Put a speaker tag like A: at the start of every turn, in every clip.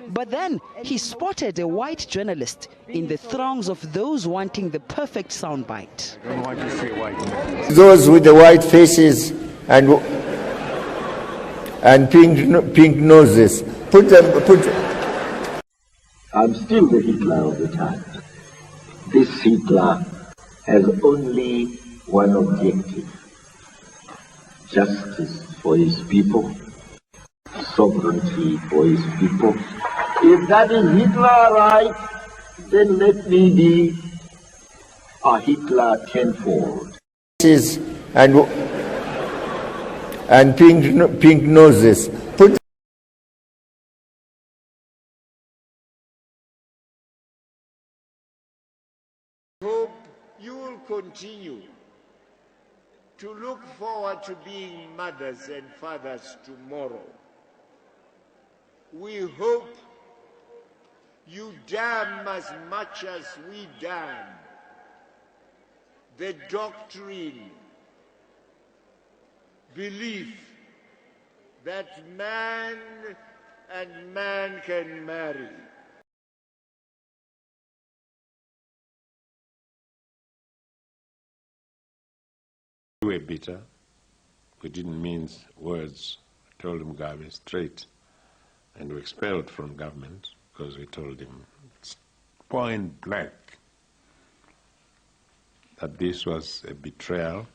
A: But then he spotted a white journalist in the throngs of those wanting the perfect soundbite.
B: I don't know why you say white.
C: Those with the white faces and pink noses.
D: I'm still the Hitler of the time. This Hitler has only one objective: justice for his people, sovereignty for his people. If that is Hitler right, then let me be a Hitler tenfold.
C: And pink noses.
E: Hope you will continue to look forward to being mothers and fathers tomorrow. We hope you damn as much as we damn the doctrine, belief that man and man can marry.
F: We were bitter. We didn't mince words. I told Mugabe straight, and we expelled from government because we told him point blank that this was a betrayal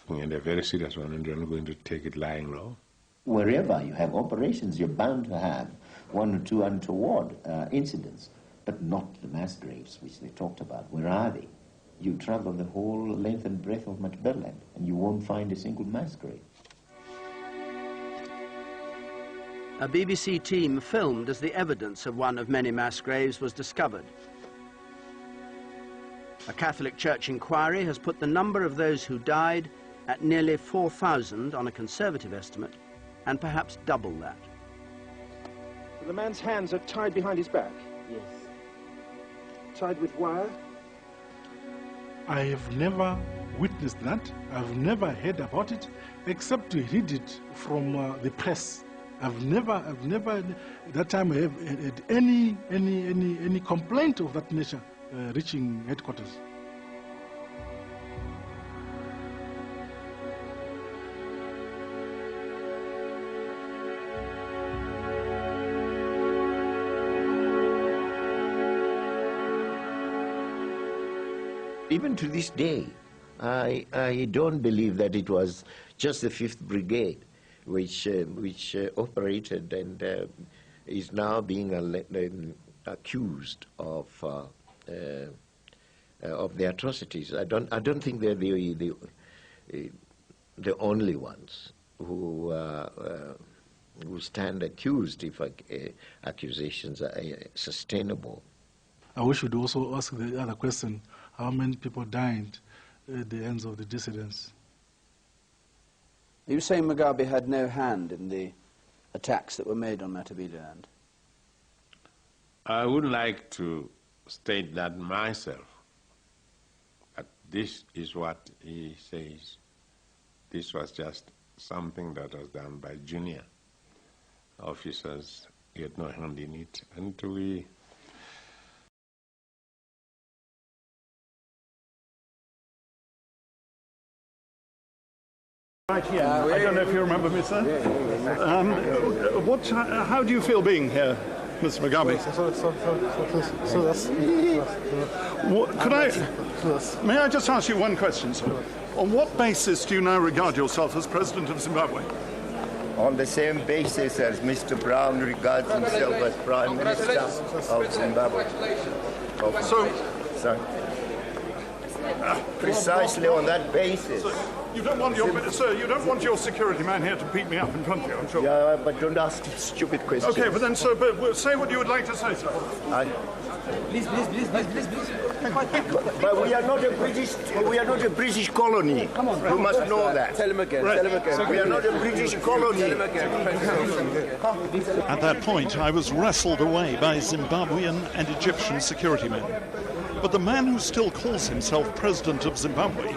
F: and a very serious one, and you're not going to take it lying low.
G: Wherever you have operations, you're bound to have one or two untoward incidents, but not the mass graves which they talked about. Where are they? You travel the whole length and breadth of Matabeleland, and you won't find a single mass grave.
H: A BBC team filmed as the evidence of one of many mass graves was discovered. A Catholic Church inquiry has put the number of those who died at nearly 4,000 on a conservative estimate, and perhaps double that.
I: The man's hands are tied behind his back?
J: Yes.
I: Tied with wire?
B: I have never witnessed that. I've never heard about it, except to read it from the press. I've never, that time I have had any complaint of that nature reaching headquarters.
G: Even to this day, I don't believe that it was just the 5th Brigade which operated and is now being accused of the atrocities. I don't think they're the only ones who stand accused if accusations are sustainable.
B: I wish we'd also ask the other question: how many people died at the hands of the dissidents?
H: Are you saying Mugabe had no hand in the attacks that were made on Matabeleland?
F: I would like to state that myself, but this is what he says. This was just something that was done by junior officers. He had no hand in it, and we
K: Right here. I don't know if you remember me, sir. How do you feel being here, Mr. Mugabe? May I just ask you one question, sir? On what basis do you now regard yourself as President of Zimbabwe?
C: On the same basis as Mr. Brown regards himself as Prime Minister of Zimbabwe. Precisely on that basis.
K: You don't want you don't want your security man here to beat me up in front of you, I'm sure.
C: Yeah, but don't ask stupid questions.
K: Okay, but then, sir, say what you would like to say, sir.
J: Please.
C: But we are not a British colony.
J: Come on,
C: you must know that.
J: Tell him again. Right. Tell him again.
C: We are not a British colony.
J: Tell him again.
K: At that point, I was wrestled away by Zimbabwean and Egyptian security men. But the man who still calls himself President of Zimbabwe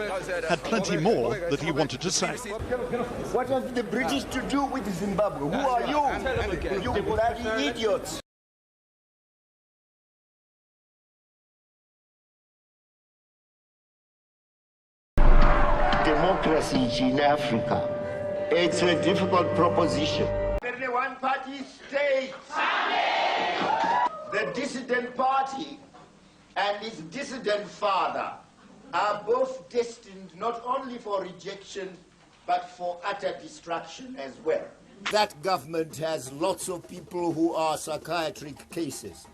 K: had plenty more that he wanted to say.
C: What have the British to do with Zimbabwe? Who are you? You bloody idiots! democracy in Africa. It's a difficult proposition. The one-party state, the dissident party and its dissident father are both destined not only for rejection but for utter destruction as well. That government has lots of people who are psychiatric cases,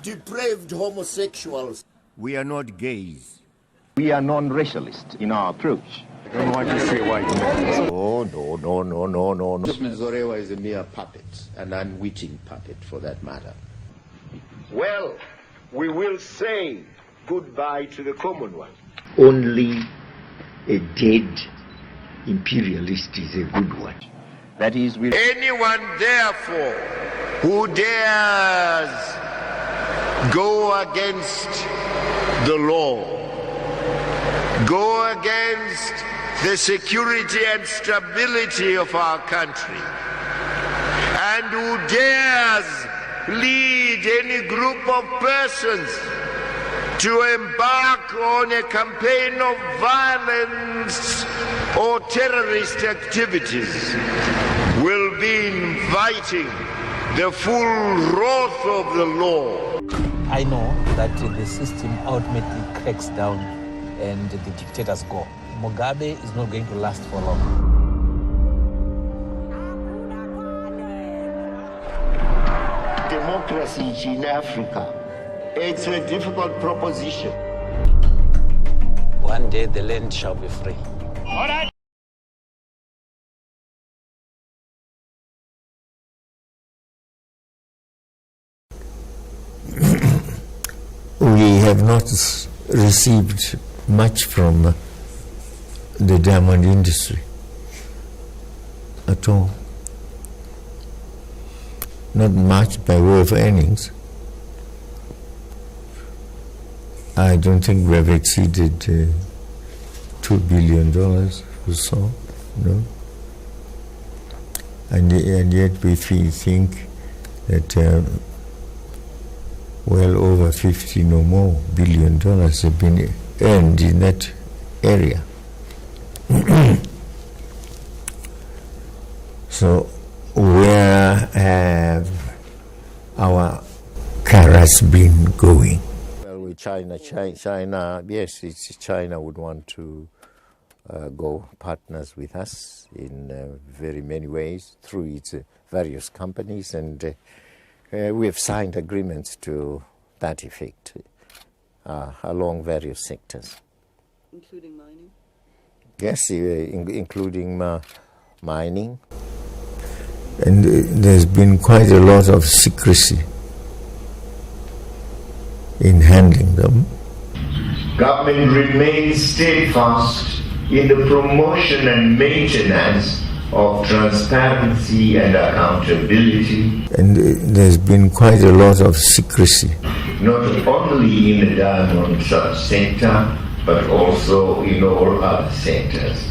C: depraved homosexuals. We are not gays.
L: We are non-racialist in our approach. I don't want to see a white man.
C: Oh, no. Zorewa is a mere puppet, an unwitting puppet for that matter. Well, we will say goodbye to the common one.
G: Only a dead imperialist is a good one.
L: That is,
C: anyone, therefore, who dares go against the law, go against the security and stability of our country, and who dares lead any group of persons to embark on a campaign of violence or terrorist activities will be inviting the full wrath of the law.
M: I know that the system ultimately cracks down and the dictators go. Mugabe is not going to last for long.
C: Democracy in Africa, it's a difficult proposition.
M: One day the land shall be free.
N: All right.
G: We have not received much from the diamond industry at all. Not much by way of earnings. I don't think we have exceeded $2 billion or so, no? And yet we think that well over 15 or more billion dollars have been earned in that area. So where have our carrots been going?
C: Well, with China, yes, China would want to go partners with us in very many ways through its various companies, and we have signed agreements to that effect along various sectors.
A: Including mining?
C: Yes, including mining.
G: And there's been quite a lot of secrecy in handling them.
D: Government remains steadfast in the promotion and maintenance of transparency and accountability.
G: And there's been quite a lot of secrecy.
D: Not only in the diamond sector, but also in all other sectors.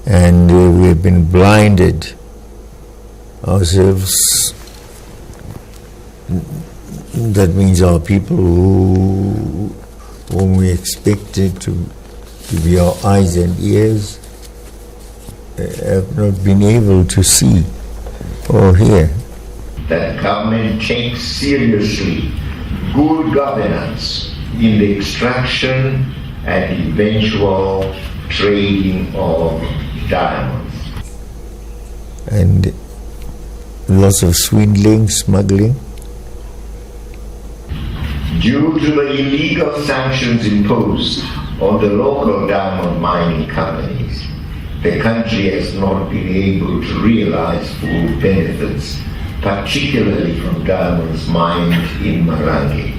G: And we've been blinded ourselves. That means our people whom we expected to be our eyes and ears have not been able to see or hear.
D: That government takes seriously good governance in the extraction and eventual trading of diamonds.
G: And lots of swindling, smuggling.
D: Due to the illegal sanctions imposed on the local diamond mining companies, the country has not been able to realize full benefits, particularly from diamonds mined in Marange.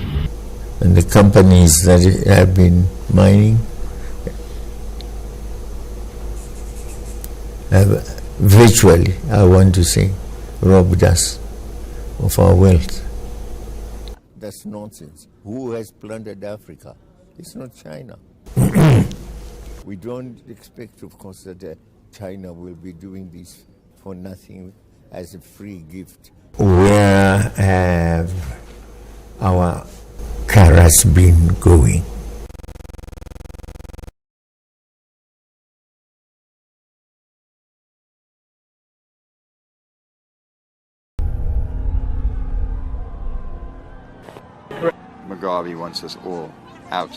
G: And the companies that have been mining have virtually, I want to say, robbed us of our wealth.
C: That's nonsense. Who has plundered Africa? It's not China. We don't expect, of course, that China will be doing this for nothing as a free gift.
G: Where have our carrots been going?
N: Mugabe wants us all out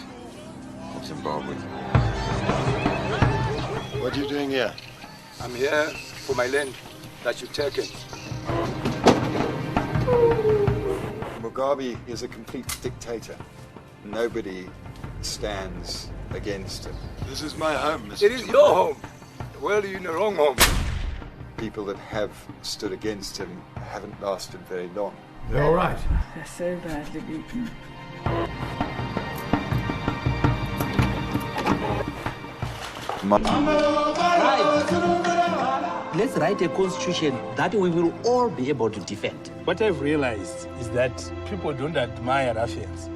N: of Zimbabwe.
L: What are you doing here?
O: I'm here for my land that you've taken.
N: Mugabe is a complete dictator. Nobody stands against him.
O: This is my home, Mr. It is your home. Well, you're in the wrong home.
N: People that have stood against him haven't lasted very long.
O: You're all right.
P: They're so badly beaten.
M: Let's write a constitution that we will all be able to defend.
Q: What I've realized is that people don't admire ruffians.